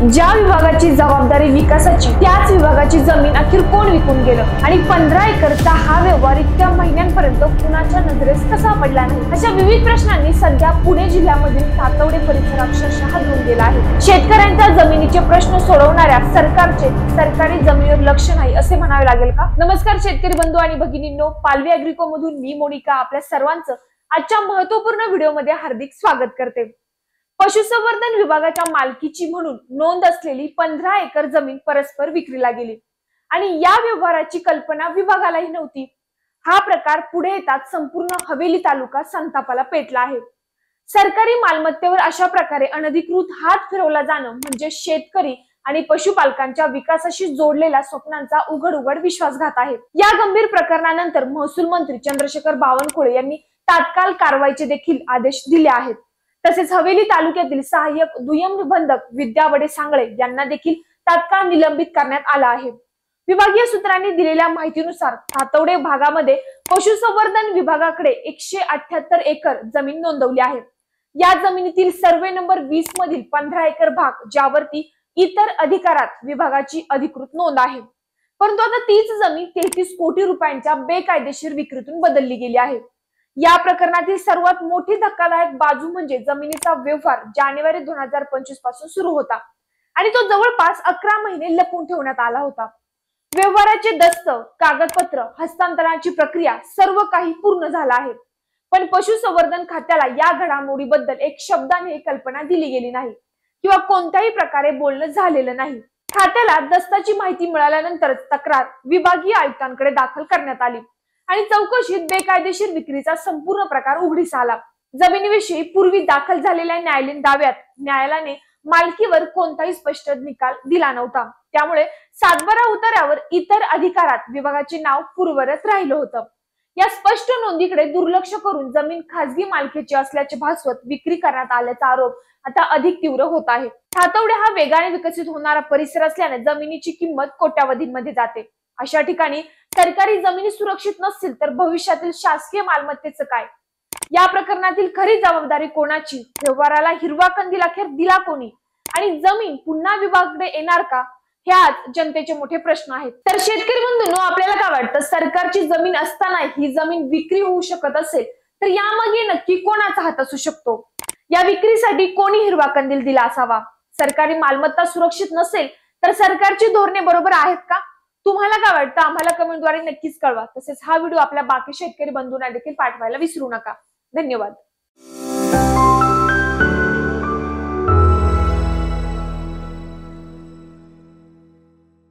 ज्या विभागाची जबाबदारी विकासाची त्याच विभागाची जमीन अखेर कोण विकून गेलं आणि 15 एकरचा हा व्यवहार इतक्या महिन्यांपर्यंत कुणाच्या नजरेस कसा पडला नाही, अशा विविध प्रश्नांनी सध्या पुणे जिल्ह्यामधील तातवडे परिसर अक्षरशः धुऊन गेला आहे। शेतकऱ्यांच्या जमिनीचे प्रश्न सोडवणाऱ्या सरकारचे सरकारी जमिनीवर लक्ष नाही असे म्हणावे लागेल का? नमस्कार शेतकरी बंधू आणि भगिनींनो, पालवी अॅग्रिको मधून मी मोनिका आपल्या सर्वांचं आजच्या महत्त्वपूर्ण व्हिडिओमध्ये हार्दिक स्वागत करते। पशुसंवर्धन विभागाच्या मालकीची म्हणून नोंद असलेली 15 एकर जमीन परस्पर विक्रीला गेली आणि या व्यवहाराची कल्पना विभागालाही नव्हती। हा प्रकार पुढे येतात संपूर्ण हवेली तालुका संतापाला पेटला आहे। सरकारी मालमत्तेवर अशा प्रकारे अनधिकृत हात फिरवला जाणं म्हणजे शेतकरी आणि पशुपालकांच्या विकासाशी जोडलेल्या स्वप्नांचा उघड विश्वासघात आहे। या गंभीर प्रकरणानंतर महसूल मंत्री चंद्रशेखर बावनकुळे यांनी तात्काळ कारवाईचे देखील आदेश दिले आहेत। तसेच हवेली तालुक्यातील सहाय्यक दुय्यम निबंधक विद्या वडे सांगळे यांना देखील तात्काळ निलंबित करण्यात आला आहे। विभागीय सूत्रांनी दिलेल्या माहितीनुसार तातवडे भागामध्ये पशुसंवर्धन विभागाकडे 178 एकर जमीन नोंदवली आहे। या जमिनीतील सर्वे नंबर 20 मधील 15 एकर भाग ज्यावरती इतर अधिकारात विभागाची अधिकृत नोंद आहे, परंतु आता तीच जमीन 33 कोटी रुपयांच्या बेकायदेशीर विक्रीतून बदलली गेली आहे। या प्रकरणातील सर्वात मोठी धक्कादायक बाजू म्हणजे जमिनीचा व्यवहार जानेवारी 2025 पासून सुरू होता आणि तो जवळपास 11 महिने लपवून ठेवण्यात आला होता। व्यवहाराचे दस्त, कागदपत्र, हस्तांतरणाची प्रक्रिया सर्व काही पूर्ण झालं आहे, पण पशुसंवर्धन खात्याला या घडामोडीबद्दल एक शब्दाने कल्पना दिली गेली नाही किंवा कोणत्याही प्रकारे बोलणं झालेलं नाही। खात्याला दस्ताची माहिती मिळाल्यानंतरच तक्रार विभागीय आयुक्तांकडे दाखल करण्यात आली आणि चौकशीत बेकायदेशीर विक्रीचा संपूर्ण प्रकार उघडीस आला। जमिनीविषयी पूर्वी दाखल झालेल्या न्यायालयीन दाव्यात न्यायालयाने मालकीवर कोणताही स्पष्ट निकाल दिला नव्हता, त्यामुळे सातबारा उतार्यावर इतर अधिकारात विभागाचे नाव पूर्ववत राहिलं होतं। या स्पष्ट नोंदीकडे दुर्लक्ष करून जमीन खासगी मालकीची असल्याचे भासवत विक्री करण्यात आल्याचा आरोप आता अधिक तीव्र होत आहे। तातवडे हा वेगाने विकसित होणारा परिसर असल्याने जमिनीची किंमत कोट्यावधींमध्ये जाते। अशा ठिकाणी सरकारी जमिनी सुरक्षित नसतील तर भविष्यातील शासकीय मालमत्तेचं काय? या प्रकरणातील खरी जबाबदारी कोणाची? व्यवहाराला हिरवा कंदील अखेर दिला कोणी आणि जमीन पुन्हा विभागाकडे येणार का? हे आज जनतेचे मोठे प्रश्न आहेत। तर शेतकरी बंधूंनो, आपल्याला काय वाटतं? सरकारची जमीन असताना ही जमीन विक्री होऊ शकत असेल तर यामागे नक्की कोणाचा हात असू शकतो? या विक्रीसाठी कोणी हिरवा कंदील दिला असावा? सरकारी मालमत्ता सुरक्षित नसेल तर सरकारची धोरणे बरोबर आहेत का? तुम्हाला काय वाटतं? आम्हाला कमेंटद्वारे नक्कीच कळवा। तसेच हा व्हिडिओ आपल्या बाकी शेतकरी बंधूंना देखील पाठवायला विसरू नका। धन्यवाद।